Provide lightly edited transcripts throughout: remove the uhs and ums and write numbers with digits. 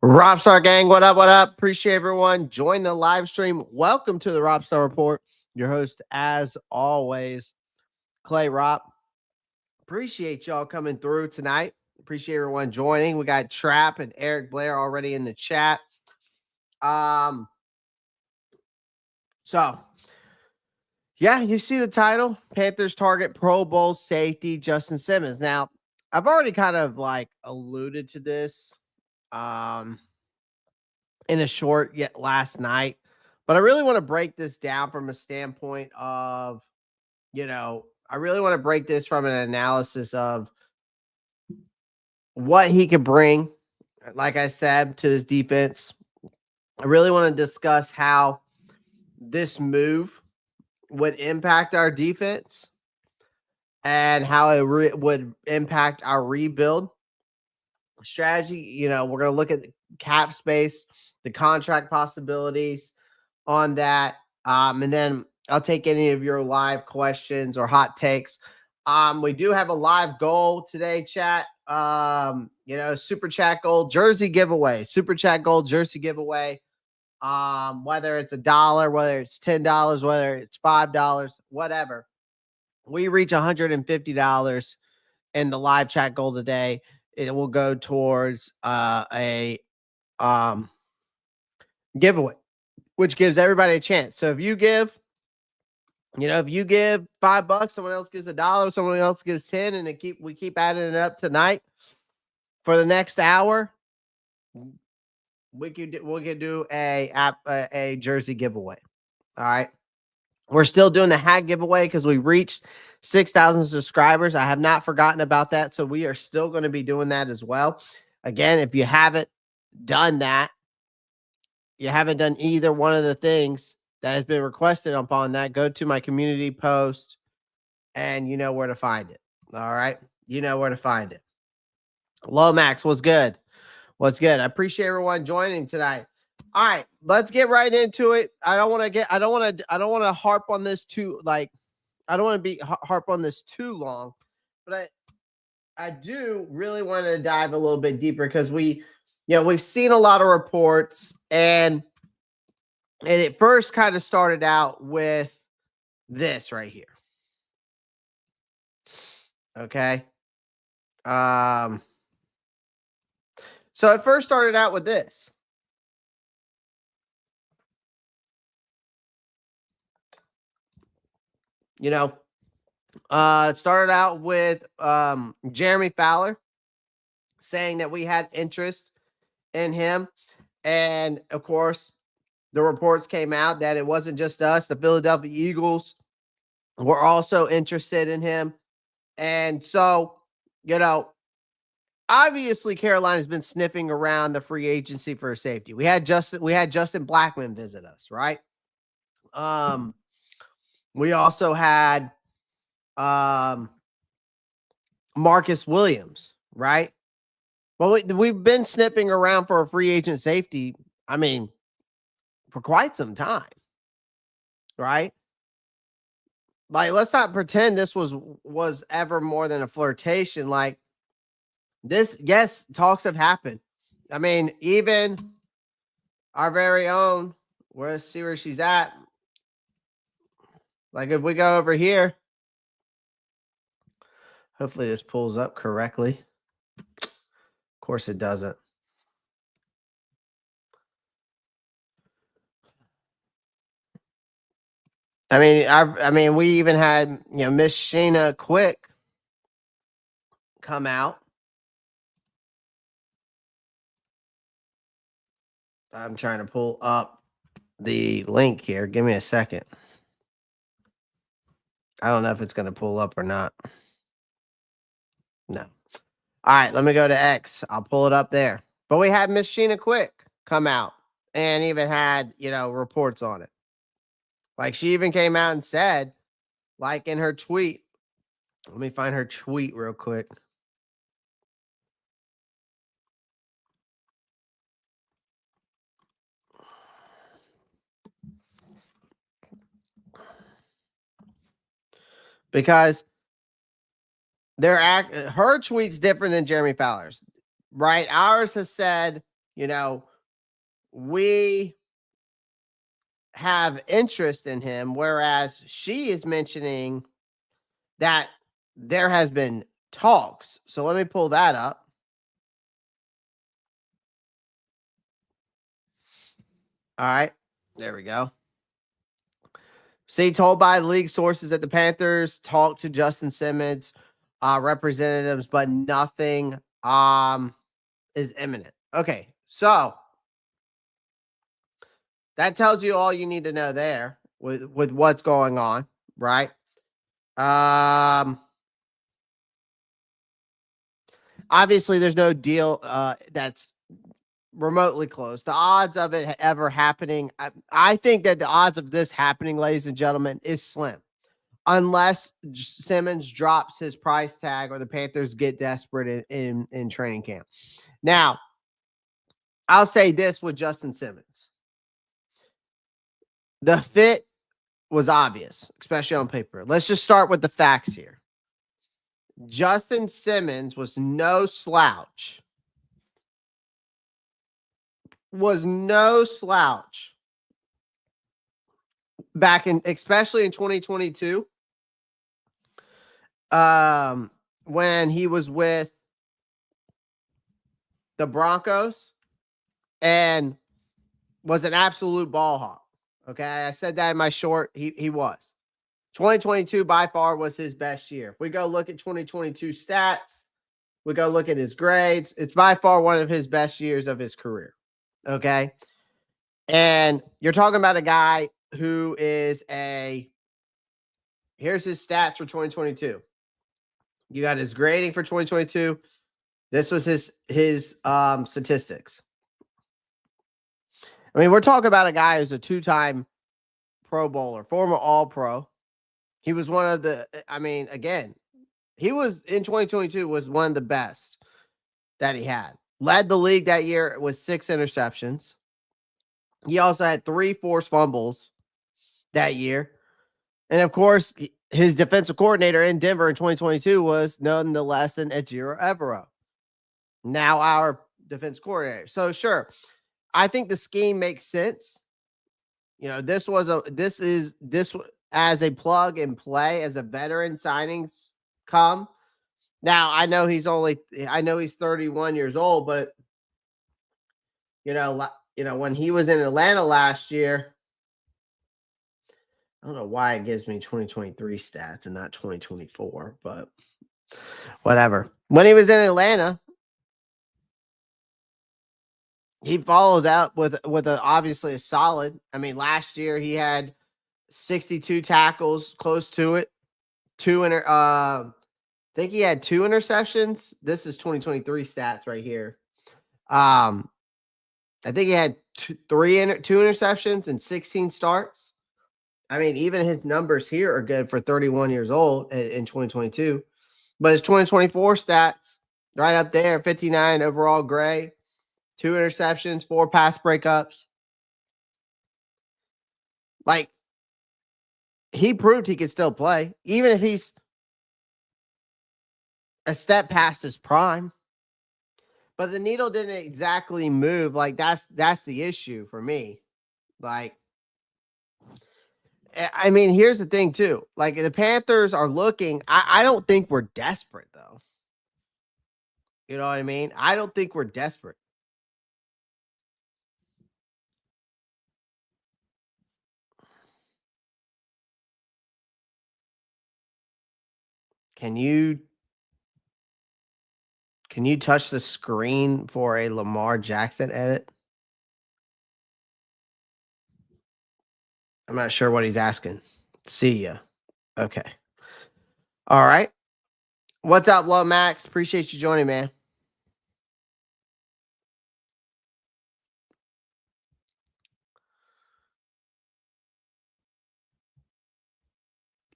Robstar gang, what up? What up? Appreciate everyone. Join the live stream. Welcome to the Robstar Report. Your host, as always, Clay Rob. Appreciate y'all coming through tonight. Appreciate everyone joining. We got Trap and Eric Blair already in the chat. Yeah, you see the title. Panthers target Pro Bowl safety Justin Simmons. Now, I've already kind of alluded to this. In a short yet last night, but I really want to break this down from a standpoint of, I really want to break this from an analysis of what he could bring, like I said, to this defense. I really want to discuss how this move would impact our defense and how it would impact our rebuild strategy. We're going to look at the cap space, the contract possibilities on that. And then I'll take any of your live questions or hot takes. We do have a live goal today, chat. Super chat goal jersey giveaway, super chat goal jersey giveaway. Whether it's $1, whether it's $10, whether it's $5, whatever. We reach $150 in the live chat goal today. It will go towards a giveaway, which gives everybody a chance. So if you give, $5, someone else gives $1, someone else gives 10, and we keep adding it up tonight for the next hour. We'll do a jersey giveaway. All right. We're still doing the hat giveaway because we reached 6,000 subscribers. I have not forgotten about that. So we are still going to be doing that as well. Again, if you haven't done that, you haven't done either one of the things that has been requested upon that, go to my community post and you know where to find it. All right. You know where to find it. Lomax, what's good? What's good? I appreciate everyone joining tonight. All right, let's get right into it. I don't want to harp on this too, I don't want to harp on this too long, but I do really want to dive a little bit deeper because we've seen a lot of reports, and it first kind of started out with this right here. Okay. So it first started out with this. It started out with Jeremy Fowler saying that we had interest in him. And of course, the reports came out that it wasn't just us. The Philadelphia Eagles were also interested in him. And so, obviously Carolina's been sniffing around the free agency for a safety. We had Justin Blackman visit us, right? We also had Marcus Williams, right? Well, we've been sniffing around for a free agent safety, for quite some time, right? Let's not pretend this was ever more than a flirtation. This, yes, talks have happened. Even our very own, let's see where she's at. If we go over here, hopefully this pulls up correctly. Of course it doesn't. We even had, Miss Shayna Quick come out. I'm trying to pull up the link here. Give me a second. I don't know if it's going to pull up or not. No. All right, let me go to X. I'll pull it up there. But we had Miss Sheena Quick come out and even had, reports on it. She even came out and said, in her tweet. Let me find her tweet real quick. Because her tweet's different than Jeremy Fowler's, right? Ours has said you know, we have interest in him, whereas she is mentioning that there has been talks. So let me pull that up. All right. There we go. See, told by league sources that the Panthers talked to Justin Simmons representatives, but nothing is imminent. Okay. So that tells you all you need to know there with what's going on, right? Obviously there's no deal that's remotely close. The odds of it ever happening, I think that the odds of this happening, ladies and gentlemen, is slim. Unless Simmons drops his price tag or the Panthers get desperate in training camp. Now, I'll say this with Justin Simmons. The fit was obvious, especially on paper. Let's just start with the facts here. Justin Simmons was no slouch. Back in, especially in 2022, when he was with the Broncos and was an absolute ball hawk. Okay, I said that in my short. He was. 2022 by far was his best year. If we go look at 2022 stats, we go look at his grades, it's by far one of his best years of his career. Okay. And you're talking about a guy who is here's his stats for 2022. You got his grading for 2022. This was his statistics. I mean, we're talking about a guy who's a 2-time Pro Bowler, former All-Pro. He was one of the, I mean, again, he was in 2022 was one of the best that he had. Led the league that year with 6 interceptions. He also had 3 forced fumbles that year. And of course, his defensive coordinator in Denver in 2022 was none the less than Ejiro Evero, now our defense coordinator. So sure, I think the scheme makes sense. You know, this as a plug and play as a veteran signings come. Now I know he's 31 years old, but you know when he was in Atlanta last year, I don't know why it gives me 2023 stats and not 2024, but whatever. When he was in Atlanta, he followed up with obviously a solid. I mean, last year he had 62 tackles, close to it. I think he had 2 interceptions. This is 2023 stats right here. I think he had 2 interceptions and 16 starts. I mean, even his numbers here are good for 31 years old in 2022. But his 2024 stats, right up there, 59 overall grade, 2 interceptions, 4 pass breakups. Like, he proved he could still play, even if he's a step past his prime. But the needle didn't exactly move. Like, that's the issue for me. Like, I mean, here's the thing, too. Like, the Panthers are looking. I don't think we're desperate, though. You know what I mean? I don't think we're desperate. Can you touch the screen for a Lamar Jackson edit? I'm not sure what he's asking. See ya. Okay. All right. What's up, Love Max? Appreciate you joining, man.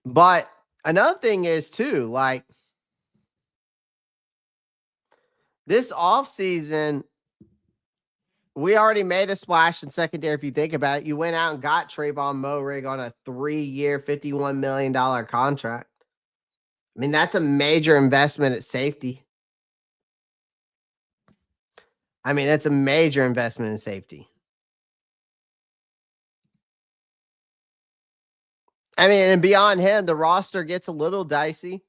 But another thing is too, like this offseason, we already made a splash in secondary. If you think about it, you went out and got Tre'von Moehrig on a 3-year, $51 million contract. I mean, that's a major investment at safety. I mean, it's a major investment in safety. I mean, and beyond him, the roster gets a little dicey.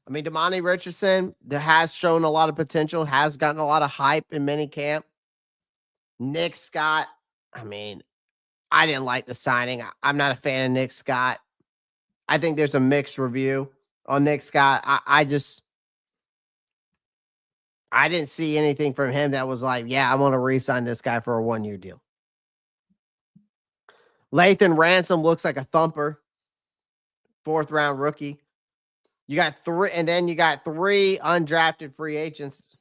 I mean, Damani Richardson that has shown a lot of potential, has gotten a lot of hype in minicamp. Nick Scott, I mean, I didn't like the signing. I'm not a fan of Nick Scott. I think there's a mixed review on Nick Scott. I didn't see anything from him that was like, yeah, I want to re-sign this guy for a 1-year deal. Lathan Ransom looks like a thumper. 4th round rookie. You got 3, and then you got 3 undrafted free agents.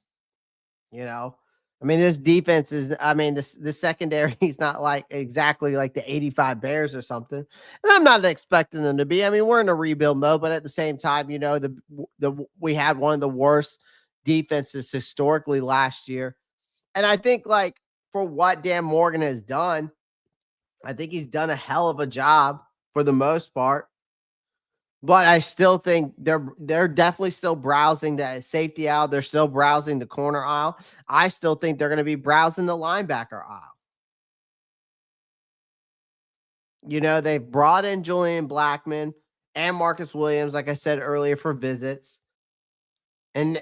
You know, I mean, this defense is, I mean, the secondary is not like exactly like the 85 Bears or something. And I'm not expecting them to be. I mean, we're in a rebuild mode, but at the same time, you know, we had one of the worst defenses historically last year. And I think, like, for what Dan Morgan has done, I think he's done a hell of a job for the most part. But I still think they're definitely still browsing the safety aisle. They're still browsing the corner aisle. I still think they're going to be browsing the linebacker aisle. You know, they've brought in Julian Blackmon and Marcus Williams, like I said earlier, for visits. And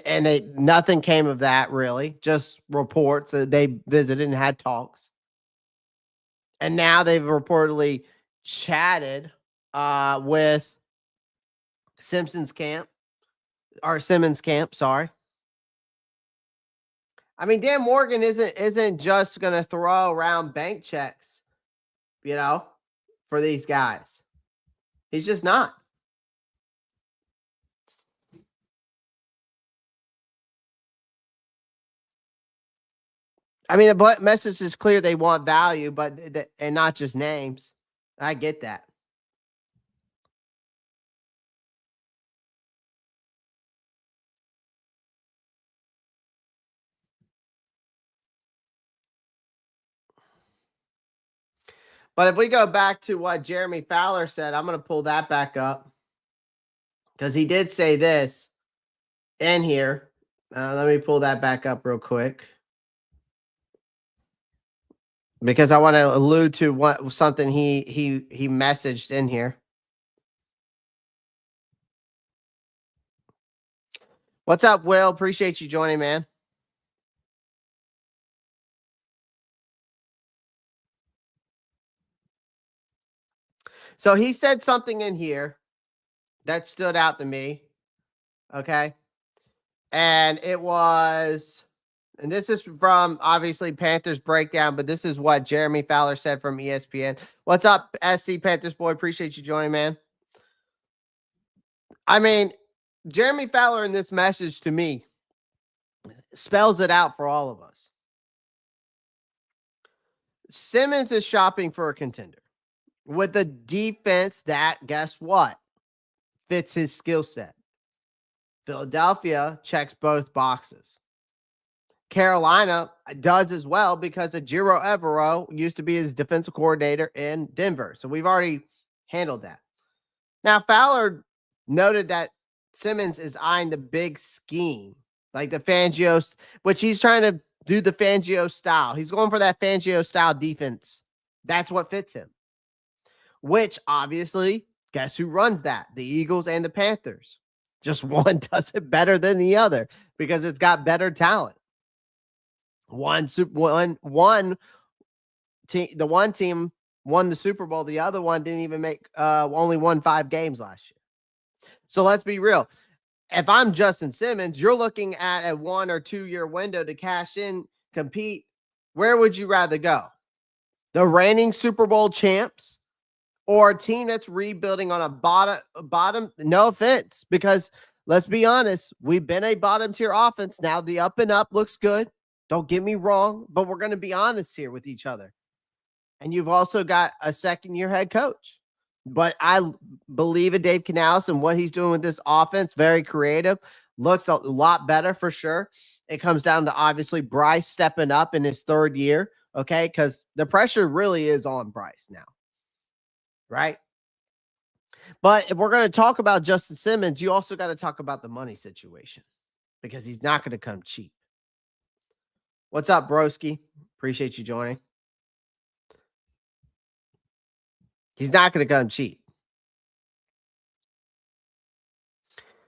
nothing came of that really, just reports that they visited and had talks. And now they've reportedly chatted with Simmons camp, sorry. I mean, Dan Morgan isn't just going to throw around bank checks, you know, for these guys. He's just not. I mean, the message is clear. They want value, and not just names. I get that. But if we go back to what Jeremy Fowler said, I'm going to pull that back up because he did say this in here. Let me pull that back up real quick because I want to allude to something he messaged in here. What's up, Will? Appreciate you joining, man. So he said something in here that stood out to me. Okay. And it was, and this is from obviously Panthers Breakdown, but this is what Jeremy Fowler said from ESPN. What's up, SC Panthers boy? Appreciate you joining, man. I mean, Jeremy Fowler in this message to me spells it out for all of us. Simmons is shopping for a contender with a defense that, guess what, fits his skill set. Philadelphia checks both boxes. Carolina does as well because Ejiro Evero used to be his defensive coordinator in Denver. So we've already handled that. Now, Fowler noted that Simmons is eyeing the big scheme, like the Fangio, which he's trying to do the Fangio style. He's going for that Fangio style defense. That's what fits him. Which obviously, guess who runs that? The Eagles and the Panthers. Just one does it better than the other because it's got better talent. The one team won the Super Bowl. The other one didn't even only won 5 games last year. So let's be real. If I'm Justin Simmons, you're looking at a 1 or 2 year window to cash in, compete. Where would you rather go? The reigning Super Bowl champs or a team that's rebuilding on a bottom? No offense, because let's be honest, we've been a bottom tier offense. Now the up and up looks good. Don't get me wrong, but we're going to be honest here with each other. And you've also got a 2nd-year head coach. But I believe in Dave Canales and what he's doing with this offense. Very creative. Looks a lot better for sure. It comes down to obviously Bryce stepping up in his 3rd year. Okay. Because the pressure really is on Bryce now. Right. But if we're going to talk about Justin Simmons, you also got to talk about the money situation because he's not going to come cheap. What's up, broski? Appreciate you joining. He's not going to come cheap.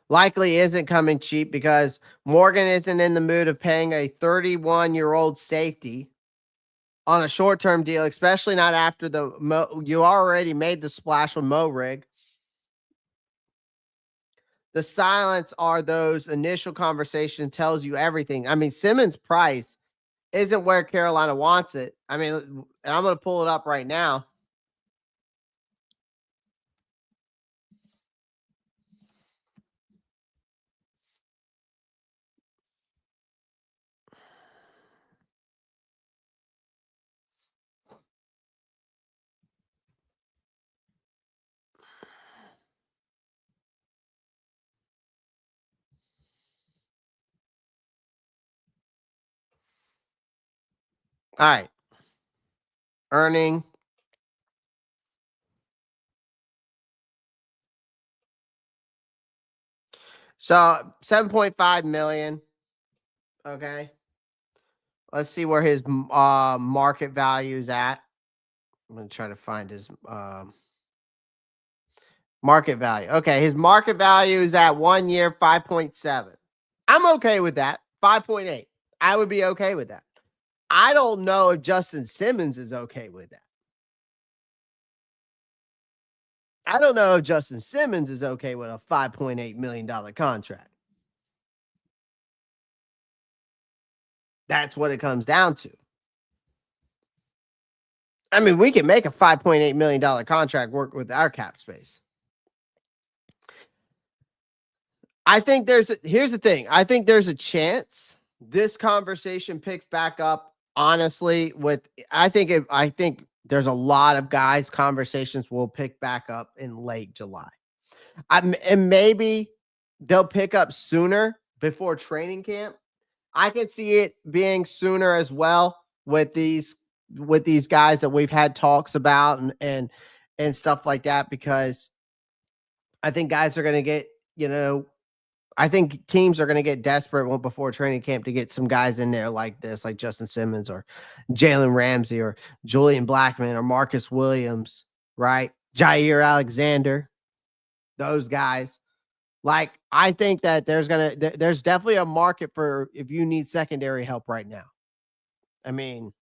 Likely isn't coming cheap because Morgan isn't in the mood of paying a 31-year-old safety on a short-term deal, especially not after you already made the splash with Morig. The silence are those initial conversations tells you everything. I mean, Simmons' price isn't where Carolina wants it. I mean, and I'm going to pull it up right now. All right. Earning. So 7.5 million. Okay. Let's see where his market value is at. I'm going to try to find his market value. Okay. His market value is at 1 year, 5.7. I'm okay with that. 5.8. I would be okay with that. I don't know if Justin Simmons is okay with that. I don't know if Justin Simmons is okay with a $5.8 million contract. That's what it comes down to. I mean, we can make a $5.8 million contract work with our cap space. I think here's the thing. I think there's a chance this conversation picks back up, honestly, I think there's a lot of guys conversations will pick back up in late July. And maybe they'll pick up sooner before training camp. I could see it being sooner as well with these guys that we've had talks about and stuff like that, because I think guys are going to get, I think teams are going to get desperate before training camp to get some guys in there like this, like Justin Simmons or Jalen Ramsey or Julian Blackmon or Marcus Williams, right? Jair Alexander, those guys. Like, I think that there's definitely a market for if you need secondary help right now. I mean,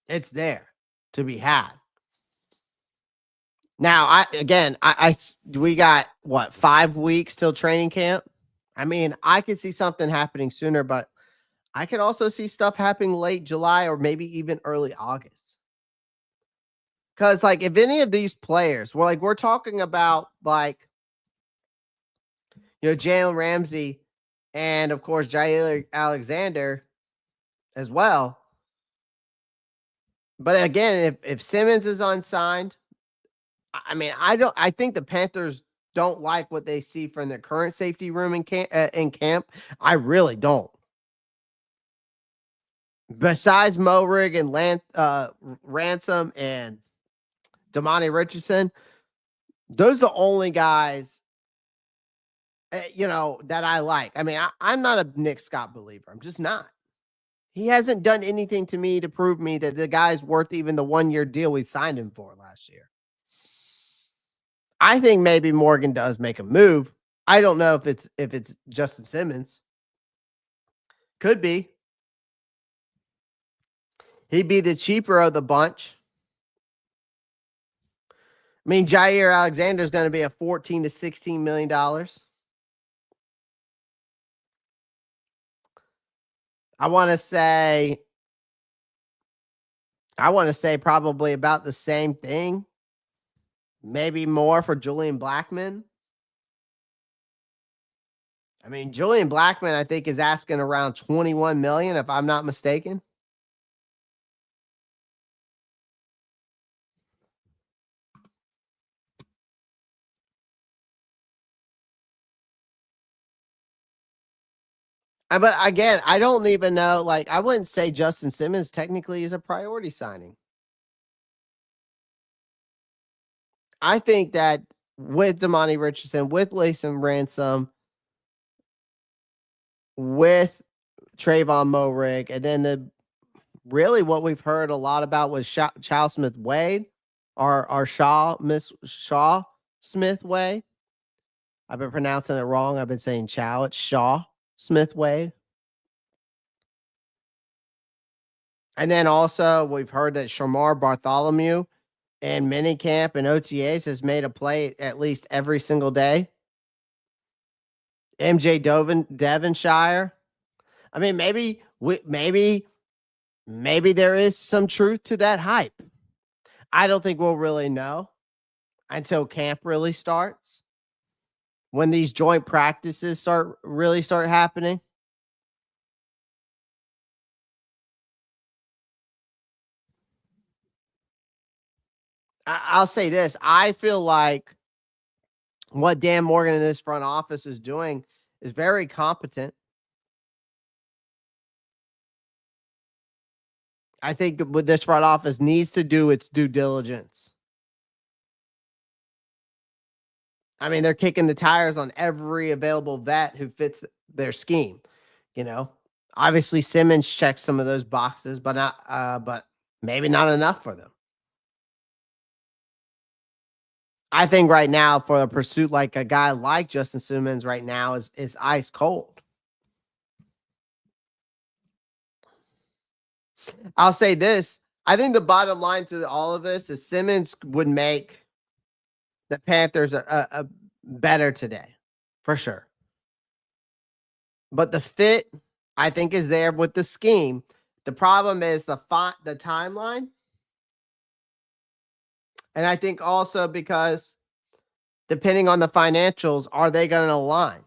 it's there to be had. Now, we got what, 5 weeks till training camp? I mean, I could see something happening sooner, but I could also see stuff happening late July or maybe even early August. Because, like, if any of these players, we're talking about, like, Jalen Ramsey and, of course, Jair Alexander as well. But again, if Simmons is unsigned, I mean, I think the Panthers don't like what they see from their current safety room in camp. I really don't. Besides Morig and Ransom and Damani Richardson, those are the only guys, that I like. I mean, I'm not a Nick Scott believer. I'm just not. He hasn't done anything to me to prove me that the guy's worth even the 1-year deal we signed him for last year. I think maybe Morgan does make a move. I don't know if it's Justin Simmons. Could be. He'd be the cheaper of the bunch. I mean, Jair Alexander is going to be a $14 to $16 million. I want to say probably about the same thing. Maybe more for Julian Blackmon. I mean, Julian Blackmon, I think, is asking around $21 million, if I'm not mistaken. But again, I don't even know. Like, I wouldn't say Justin Simmons technically is a priority signing. I think that with Damani Richardson, with Layson Ransom, with Tre'von Moehrig, and then really what we've heard a lot about was Chow Smith Wade, or Shaw Smith Wade. I've been pronouncing it wrong. I've been saying Chow. It's Shaw Smith Wade. And then also we've heard that Shamar Bartholomew in minicamp and OTAs has made a play at least every single day. MJ Devonshire. I mean, maybe there is some truth to that hype. I don't think we'll really know until camp really starts. When these joint practices start happening. I'll say this. I feel like what Dan Morgan and his front office is doing is very competent. I think what this front office needs to do its due diligence. I mean, they're kicking the tires on every available vet who fits their scheme. Obviously Simmons checks some of those boxes, but maybe not enough for them. I think right now for a pursuit like a guy like Justin Simmons right now is ice cold. I'll say this. I think the bottom line to all of this is Simmons would make the Panthers a better today, for sure. But the fit, I think, is there with the scheme. The problem is the timeline. And I think also because depending on the financials, are they going to align?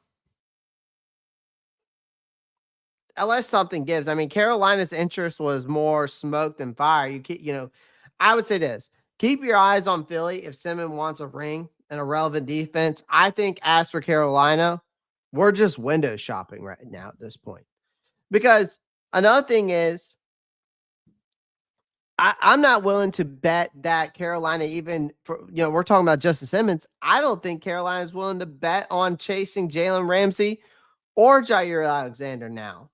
Unless something gives. I mean, Carolina's interest was more smoke than fire. I would say this. Keep your eyes on Philly if Simmons wants a ring and a relevant defense. I think as for Carolina, we're just window shopping right now at this point. Because another thing is, I'm not willing to bet that Carolina, even for, we're talking about Justin Simmons. I don't think Carolina is willing to bet on chasing Jalen Ramsey or Jair Alexander now.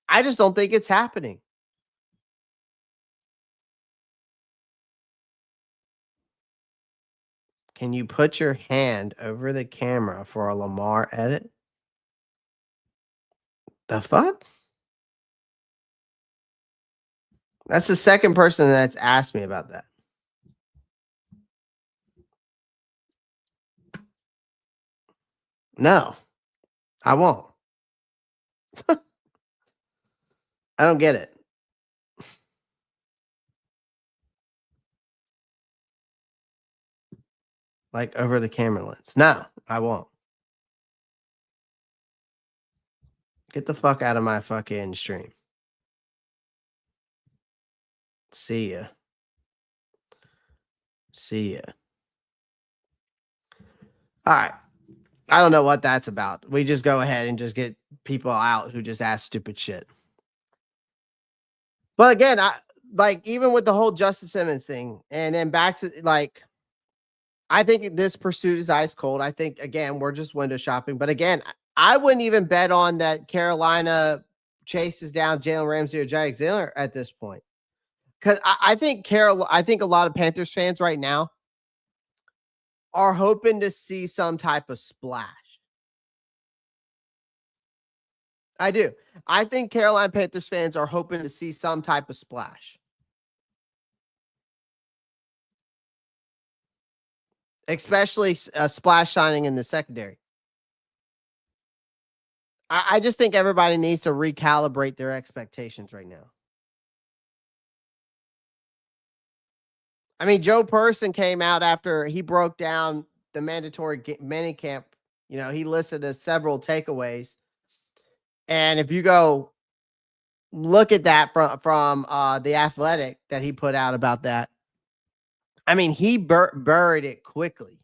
I just don't think it's happening. Can you put your hand over the camera for a Lamar edit? The fuck? That's the second person that's asked me about that. No, I won't. I don't get it. Like over the camera lens. No, I won't. Get the fuck out of my fucking stream. See ya. See ya. All right. I don't know what that's about. We just go ahead and just get people out who just ask stupid shit. But again, even with the whole Justin Simmons thing, and then back to I think this pursuit is ice cold. I think again we're just window shopping. But again, I wouldn't even bet on that Carolina chases down Jalen Ramsey or Jair Alexander at this point, because I think a lot of Panthers fans right now are hoping to see some type of splash. I do. I think Carolina Panthers fans are hoping to see some type of splash. Especially a splash signing in the secondary. I just think everybody needs to recalibrate their expectations right now. I mean, Joe Person came out after he broke down the mandatory minicamp. He listed as several takeaways. And if you go look at that from The Athletic that he put out about that, I mean, he buried it quickly.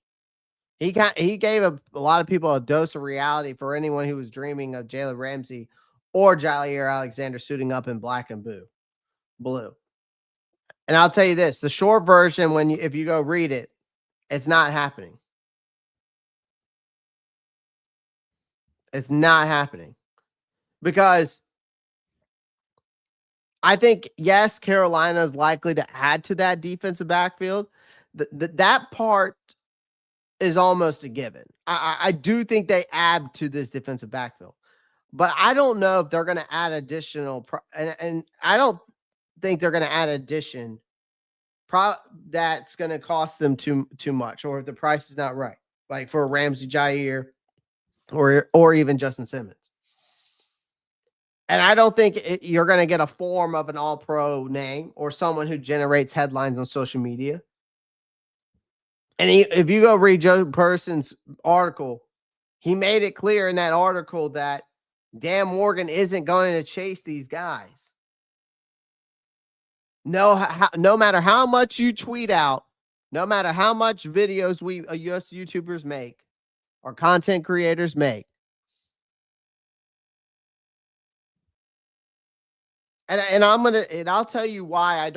He gave a lot of people a dose of reality for anyone who was dreaming of Jalen Ramsey or Jair Alexander suiting up in black and blue. And I'll tell you this, the short version, if you go read it, it's not happening. It's not happening. because I think, yes, Carolina is likely to add to that defensive backfield. That part is almost a given. I do think they add to this defensive backfield, but I don't know if they're going to add additional, and I don't think they're going to add addition that's going to cost them too much, or if the price is not right, like for Ramsey, Jair, or even Justin Simmons. And I don't think you're going to get a form of an all-pro name or someone who generates headlines on social media. And if you go read Joe Person's article, he made it clear in that article that Dan Morgan isn't going to chase these guys. No matter how much you tweet out, no matter how much videos we US YouTubers make or content creators make. And I'll tell you why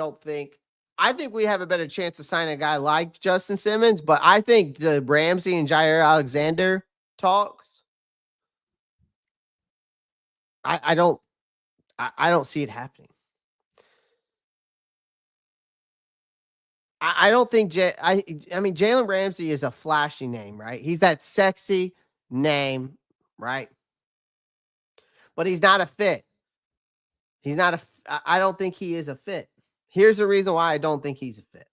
I think we have a better chance to sign a guy like Justin Simmons, but I think the Ramsey and Jair Alexander talks, I don't see it happening. I don't think I mean Jalen Ramsey is a flashy name, right? He's that sexy name, right? But he's not a fit. I don't think he is a fit. Here's the reason why I don't think he's a fit.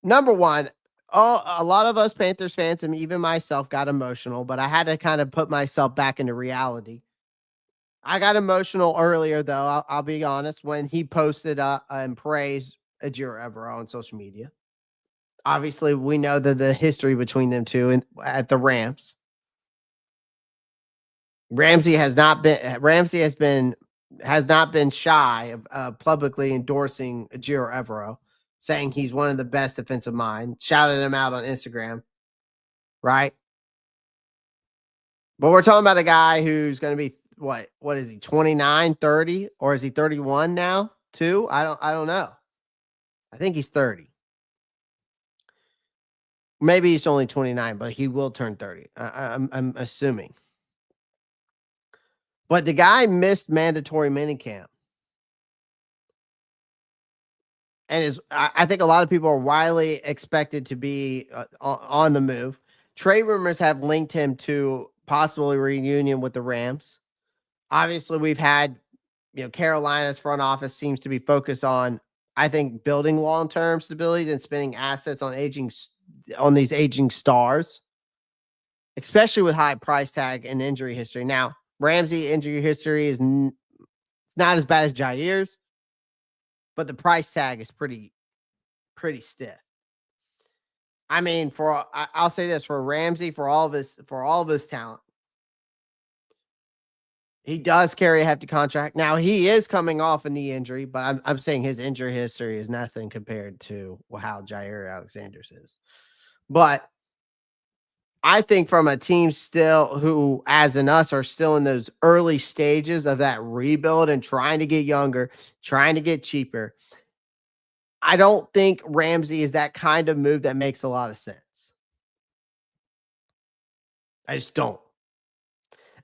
Number one, a lot of us Panthers fans, and even myself, got emotional, but I had to kind of put myself back into reality. I got emotional earlier, though. I'll be honest, when he posted and praised Ejiro Evero on social media. Obviously, we know the history between them two at the Rams. Ramsey has not been shy of publicly endorsing Ejiro Evero, saying he's one of the best defensive minds, shouted him out on Instagram, right? But we're talking about a guy who's going to be what is he, 29, 30, or is he 31 now too? I don't know. I think he's 30. Maybe he's only 29, but he will turn 30. I'm assuming. But the guy missed mandatory minicamp. And I think a lot of people are widely expected to be on the move. Trade rumors have linked him to possible reunion with the Rams. Obviously, we've had, Carolina's front office seems to be focused on, I think, building long-term stability and spending assets on these aging stars, especially with high price tag and injury history. Now, Ramsey injury history is it's not as bad as Jair's, but the price tag is pretty stiff. I mean, I'll say this, for Ramsey, for all of his talent, he does carry a hefty contract. Now, he is coming off a knee injury, but I'm saying his injury history is nothing compared to how Jair Alexander's is. But I think from a team still who, as in us, are still in those early stages of that rebuild and trying to get younger, trying to get cheaper, I don't think Ramsey is that kind of move that makes a lot of sense. I just don't.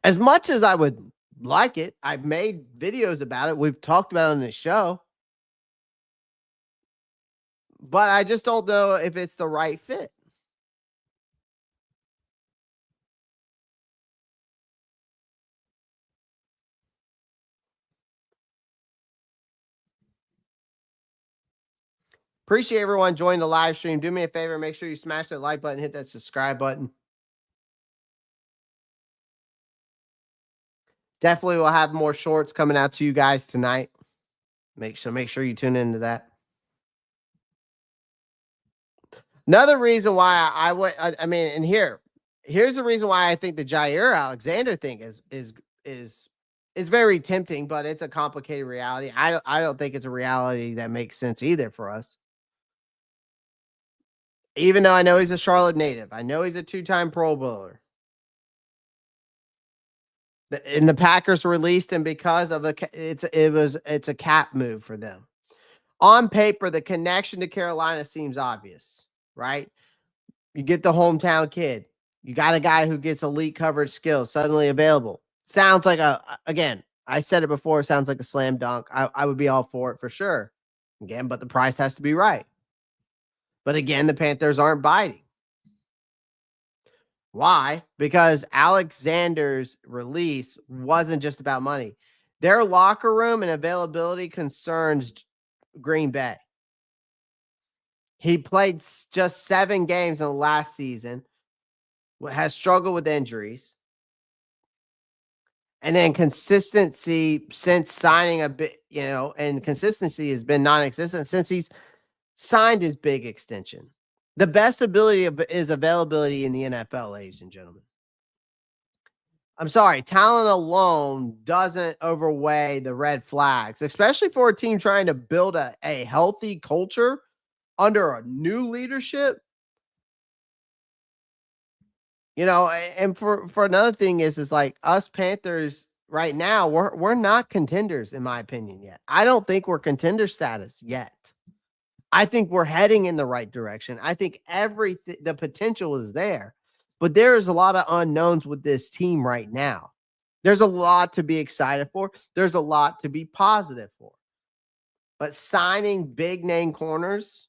As much as I would like it, I've made videos about it. We've talked about it on the show. But I just don't know if it's the right fit. Appreciate everyone joining the live stream. Do me a favor, make sure you smash that like button, hit that subscribe button. Definitely will have more shorts coming out to you guys tonight. Make sure you tune into that. Another reason why here's the reason why I think the Jair Alexander thing is very tempting, but it's a complicated reality. I don't think it's a reality that makes sense either for us. Even though I know he's a Charlotte native, I know he's a 2-time Pro Bowler. And the Packers released him because of it's a cap move for them. On paper, the connection to Carolina seems obvious, right? You get the hometown kid. You got a guy who gets elite coverage skills suddenly available. Sounds like again, I said it before, it sounds like a slam dunk. I would be all for it for sure. Again, but the price has to be right. But again, the Panthers aren't biting. Why? Because Alexander's release wasn't just about money. Their locker room and availability concerns Green Bay. He played just 7 games in the last season, has struggled with injuries. And then consistency since signing a bit, and consistency has been non-existent since he's signed his big extension. The best ability is availability in the NFL, ladies and gentlemen. I'm sorry, talent alone doesn't overweigh the red flags, especially for a team trying to build a healthy culture under a new leadership. And for another thing is like us Panthers right now, we're not contenders in my opinion yet. I don't think we're contender status yet. I think we're heading in the right direction. I think the potential is there, but there is a lot of unknowns with this team right now. There's a lot to be excited for. There's a lot to be positive for. But signing big name corners,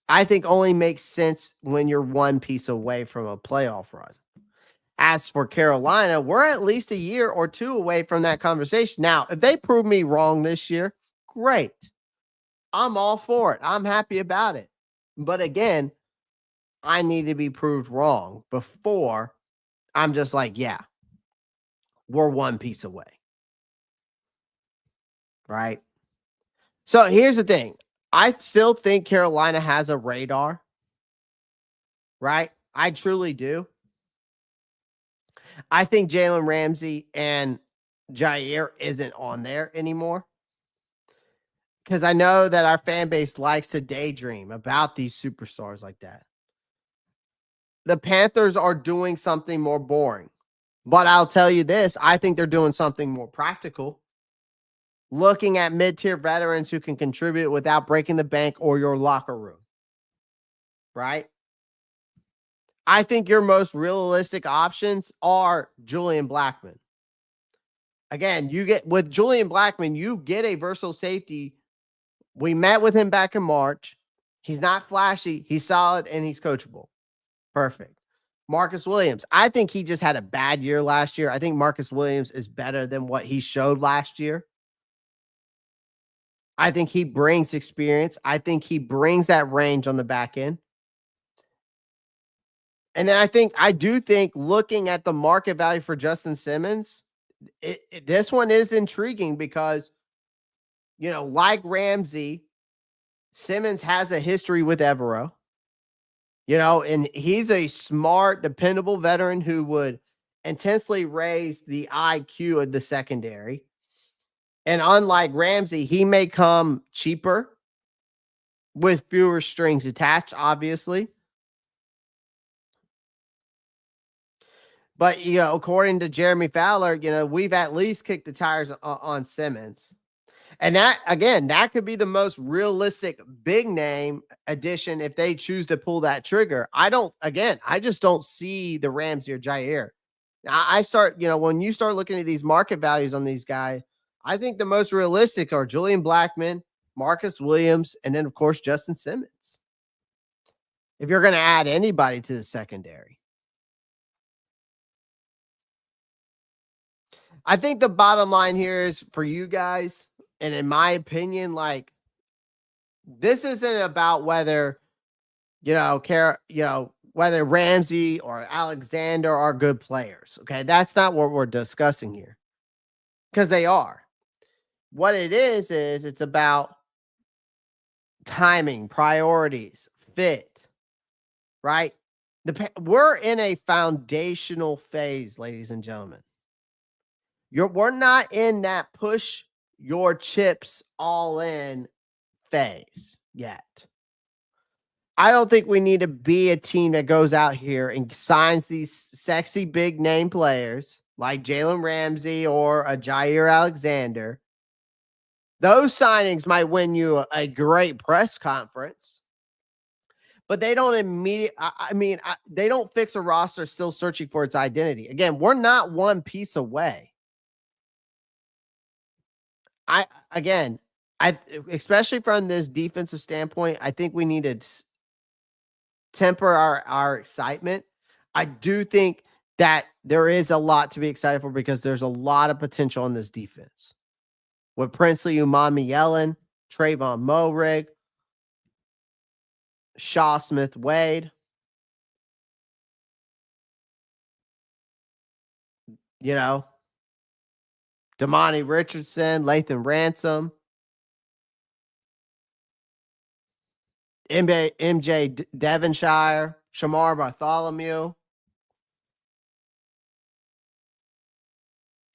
I think only makes sense when you're one piece away from a playoff run. As for Carolina, we're at least a year or two away from that conversation. Now, if they prove me wrong this year, great. I'm all for it. I'm happy about it. But again, I need to be proved wrong before I'm just like, yeah, we're one piece away. Right? So here's the thing. I still think Carolina has a radar. Right? I truly do. I think Jalen Ramsey and Jair isn't on there anymore. Because I know that our fan base likes to daydream about these superstars like that. The Panthers are doing something more boring. But I'll tell you this, I think they're doing something more practical. Looking at mid-tier veterans who can contribute without breaking the bank or your locker room. Right? I think your most realistic options are Julian Blackmon. Again, with Julian Blackmon, you get a versatile safety. We met with him back in March. He's not flashy. He's solid, and he's coachable. Perfect. Marcus Williams. I think he just had a bad year last year. I think Marcus Williams is better than what he showed last year. I think he brings experience. I think he brings that range on the back end. And then I do think looking at the market value for Justin Simmons, this one is intriguing because, like Ramsey, Simmons has a history with Evero. And he's a smart, dependable veteran who would intensely raise the IQ of the secondary. And unlike Ramsey, he may come cheaper with fewer strings attached, obviously. But, according to Jeremy Fowler, we've at least kicked the tires on Simmons. And that could be the most realistic big name addition if they choose to pull that trigger. I just don't see the Ramsey or Jair. Now, when you start looking at these market values on these guys, I think the most realistic are Julian Blackmon, Marcus Williams, and then, of course, Justin Simmons. If you're going to add anybody to the secondary. I think the bottom line here is for you guys, and in my opinion, this isn't about whether, whether Ramsey or Alexander are good players. Okay. That's not what we're discussing here because they are. What it is it's about timing, priorities, fit, right? We're in a foundational phase, ladies and gentlemen. We're not in that push your chips all in phase yet. I don't think we need to be a team that goes out here and signs these sexy big name players like Jalen Ramsey or a Jair Alexander. Those signings might win you a great press conference, but they don't immediately. They don't fix a roster still searching for its identity. Again, we're not one piece away. Especially from this defensive standpoint, I think we need to temper our excitement. I do think that there is a lot to be excited for because there's a lot of potential in this defense. With Princely Umami-Yellen, Tre'von Moehrig, Shaw Smith-Wade, Damani Richardson, Lathan Ransom, MJ Devonshire, Shamar Bartholomew,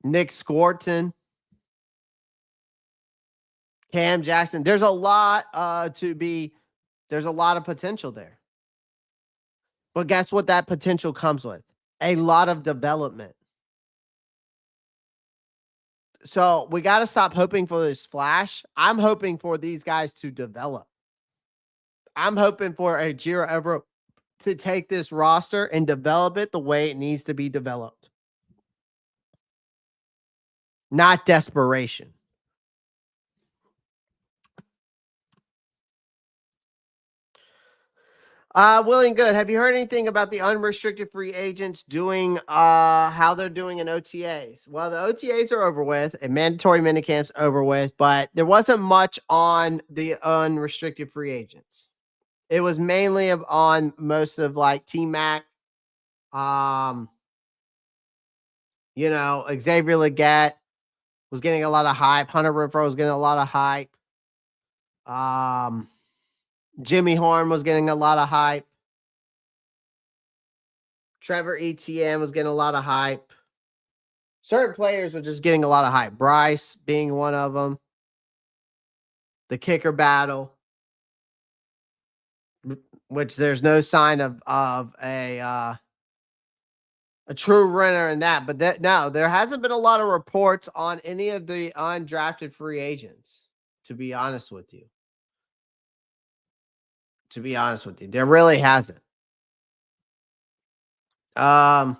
Nick Scorton, Cam Jackson. There's a lot there's a lot of potential there. But guess what that potential comes with? A lot of development. So we got to stop hoping for this flash. I'm hoping for these guys to develop. I'm hoping for a Jiro Evero to take this roster and develop it the way it needs to be developed. Not desperation. Willing Good, have you heard anything about the unrestricted free agents doing how they're doing in OTAs? Well, the OTAs are over with, and mandatory minicamp's over with, but there wasn't much on the unrestricted free agents. It was mainly on most of like T-Mac, Xavier Legette was getting a lot of hype. Hunter Renfrow was getting a lot of hype. Jimmy Horn was getting a lot of hype. Trevor Etienne was getting a lot of hype. Certain players were just getting a lot of hype. Bryce being one of them. The kicker battle, which there's no sign of a true winner in that. But there hasn't been a lot of reports on any of the undrafted free agents, to be honest with you. There really hasn't. The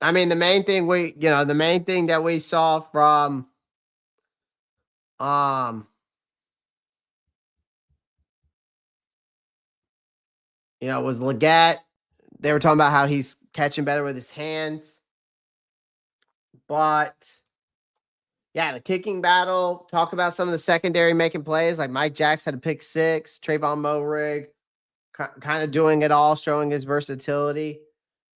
main thing that we saw from was Legette. They were talking about how he's catching better with his hands. But yeah, the kicking battle, talk about some of the secondary making plays. Like Mike Jackson had a pick six, Tre'von Moehrig kind of doing it all, showing his versatility.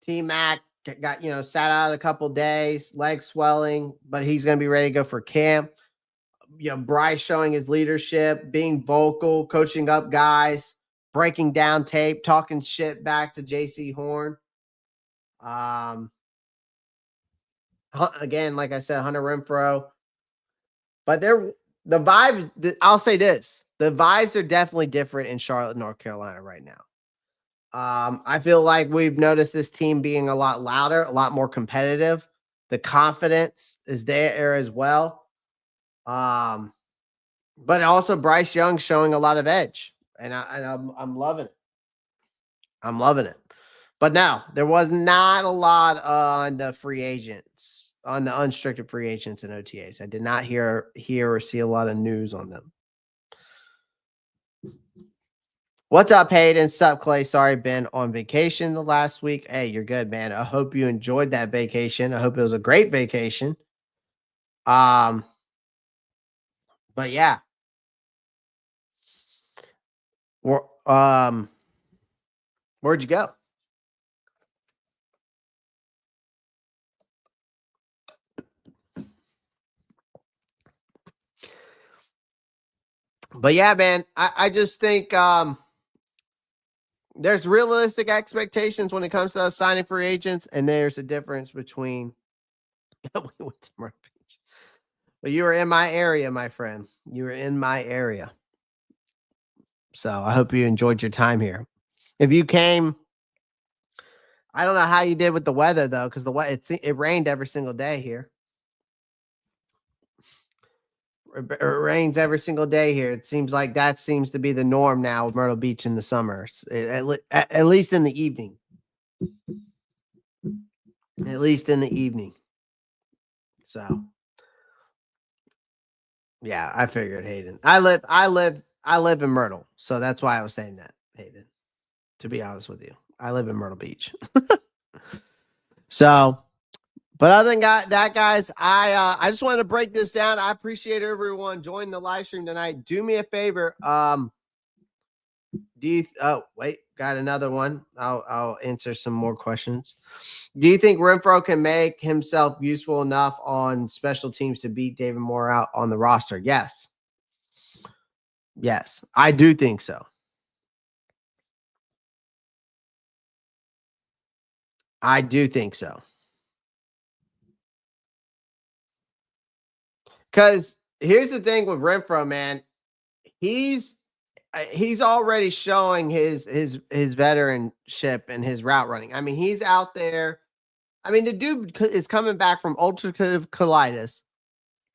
T-Mac got, sat out a couple days, leg swelling, but he's going to be ready to go for camp. Bryce showing his leadership, being vocal, coaching up guys, breaking down tape, talking shit back to JC Horn. Again, like I said, Hunter Renfrow. But the vibes, I'll say this, the vibes are definitely different in Charlotte, North Carolina right now. I feel like we've noticed this team being a lot louder, a lot more competitive. The confidence is there as well. But also Bryce Young showing a lot of edge, and I'm loving it. I'm loving it. But no, there was not a lot on the free agents, on the unrestricted free agents and OTAs. I did not hear or see a lot of news on them. What's up, Hayden? Sup, Clay? Sorry, been on vacation the last week. Hey, you're good, man. I hope you enjoyed that vacation. I hope it was a great vacation. But yeah. Where'd you go? But yeah, man, I just think there's realistic expectations when it comes to us signing free agents, and there's a difference between we went to Myrtle Beach. But you were in my area, my friend. You were in my area. So I hope you enjoyed your time here. If you came, I don't know how you did with the weather though, because it rained every single day here. It rains every single day here. It seems like that seems to be the norm now with Myrtle Beach in the summer, at least in the evening. At least in the evening. So, yeah, I figured Hayden. I live in Myrtle, so that's why I was saying that, Hayden. To be honest with you, I live in Myrtle Beach. So, but other than that, guys, I just wanted to break this down. I appreciate everyone joining the live stream tonight. Do me a favor. Do you? Oh, wait, got another one. I'll answer some more questions. Do you think Renfro can make himself useful enough on special teams to beat David Moore out on the roster? Yes. Yes, I do think so. I do think so. Because here's the thing with Renfro, man. He's already showing his veteranship and his route running. I mean, he's out there. I mean, the dude is coming back from ulcerative colitis,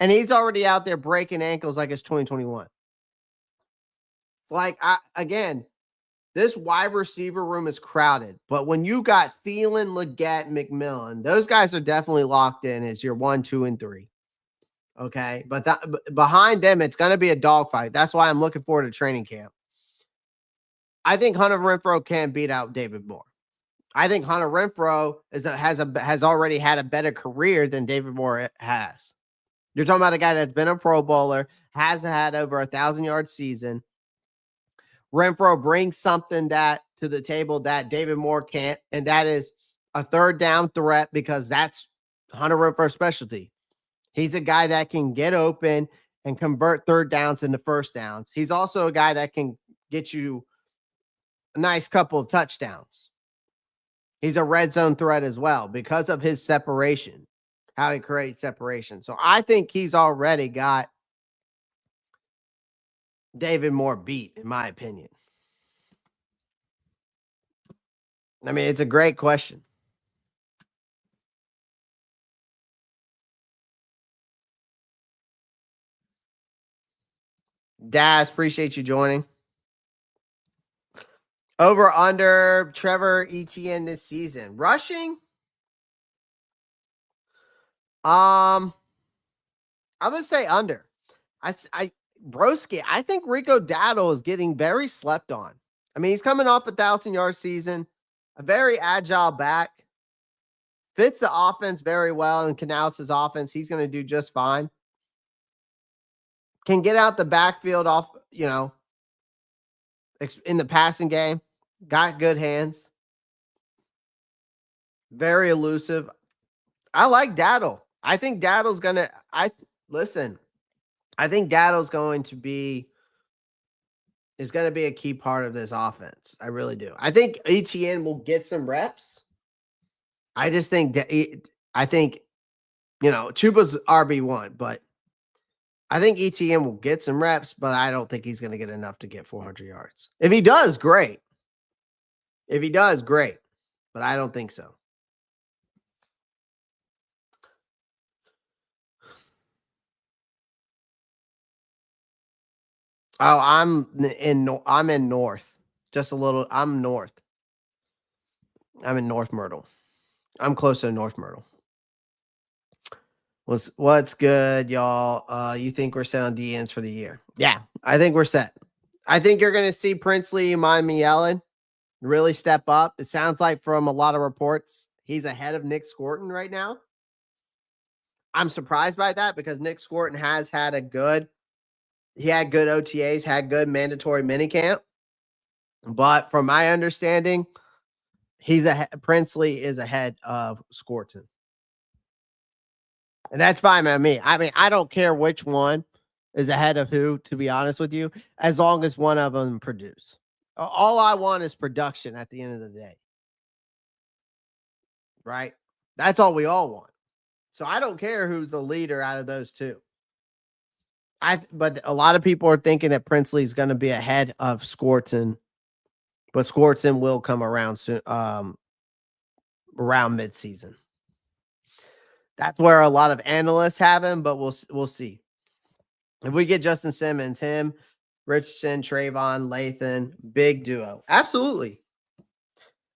and he's already out there breaking ankles like it's 2021. Like, again, this wide receiver room is crowded, but when you got Thielen, Leggett, McMillan, those guys are definitely locked in as your 1, 2, and 3. Okay, but behind them, it's going to be a dogfight. That's why I'm looking forward to training camp. I think Hunter Renfrow can beat out David Moore. I think Hunter Renfrow has already had a better career than David Moore has. You're talking about a guy that's been a Pro Bowler, has had over 1,000-yard season. Renfrow brings something that to the table that David Moore can't, and that is a third down threat, because that's Hunter Renfrow's specialty. He's a guy that can get open and convert third downs into first downs. He's also a guy that can get you a nice couple of touchdowns. He's a red zone threat as well because of his separation, how he creates separation. So I think he's already got David Moore beat, in my opinion. I mean, it's a great question. Daz, appreciate you joining. Over under Trevor Etienne this season. Rushing? I'm gonna say under. Broski, I think Rico Dowdle is getting very slept on. I mean, he's coming off a 1,000-yard season, a very agile back, fits the offense very well in Canales' offense. He's going to do just fine. Can get out the backfield off, in the passing game. Got good hands. Very elusive. I like Dowdle. I think Dowdle's going to – I think Dowdle's going to be – is going to be a key part of this offense. I really do. I think Etienne will get some reps. I just think Chuba's RB1, but I think Etienne will get some reps, but I don't think he's going to get enough to get 400 yards. If he does, great. But I don't think so. Oh, I'm in North. Just a little. I'm North. I'm in North Myrtle. I'm close to North Myrtle. What's good, y'all? You think we're set on DNs for the year? Yeah, I think we're set. I think you're going to see Princely, Miami Allen really step up. It sounds like from a lot of reports, he's ahead of Nick Scorton right now. I'm surprised by that because Nick Scorton has had he had good OTAs, had good mandatory minicamp. But from my understanding, Princely is ahead of Scorton. And that's fine by me. I mean, I don't care which one is ahead of who, to be honest with you, as long as one of them produce. All I want is production at the end of the day. Right? That's all we all want. So I don't care who's the leader out of those two. But a lot of people are thinking that Princely is going to be ahead of Scorton, but Scorton will come around soon, around midseason. That's where a lot of analysts have him, but we'll see. If we get Justin Simmons, him, Richardson, Tre'von, Lathan, big duo. Absolutely.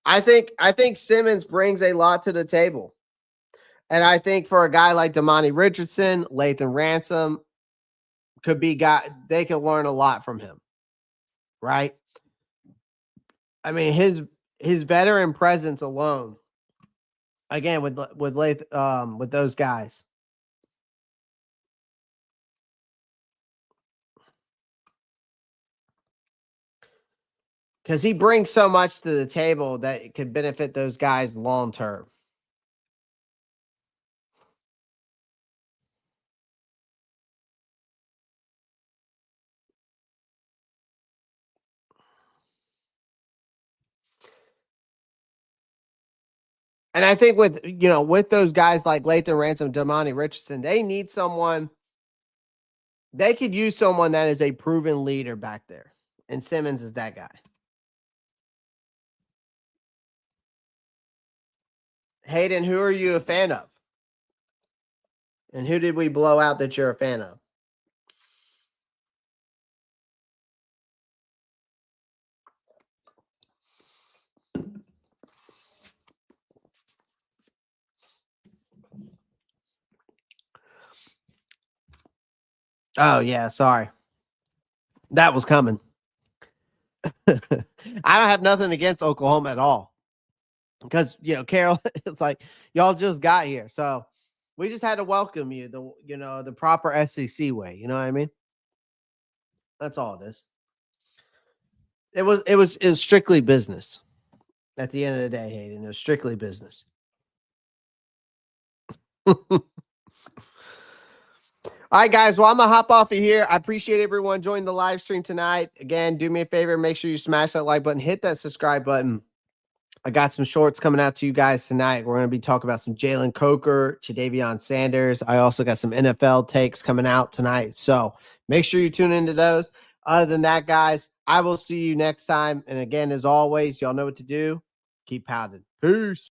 I think Simmons brings a lot to the table. And I think for a guy like Damani Richardson, Lathan Ransom could be they could learn a lot from him. Right? I mean, his veteran presence alone, again, with those guys. Because he brings so much to the table that it could benefit those guys long term. And I think with those guys like Lathan Ransom, Damani Richardson, they need someone. They could use someone that is a proven leader back there. And Simmons is that guy. Hayden, who are you a fan of? And who did we blow out that you're a fan of? Oh, yeah. Sorry. That was coming. I don't have nothing against Oklahoma at all. Because, Carol, it's like y'all just got here. So we just had to welcome you the proper SEC way. You know what I mean? That's all it is. It was strictly business. At the end of the day, Hayden, it was strictly business. All right, guys. Well, I'm going to hop off of here. I appreciate everyone joining the live stream tonight. Again, do me a favor. Make sure you smash that like button. Hit that subscribe button. I got some shorts coming out to you guys tonight. We're going to be talking about some Jalen Coker, Tre'von Sanders. I also got some NFL takes coming out tonight. So make sure you tune into those. Other than that, guys, I will see you next time. And again, as always, y'all know what to do. Keep pounding. Peace.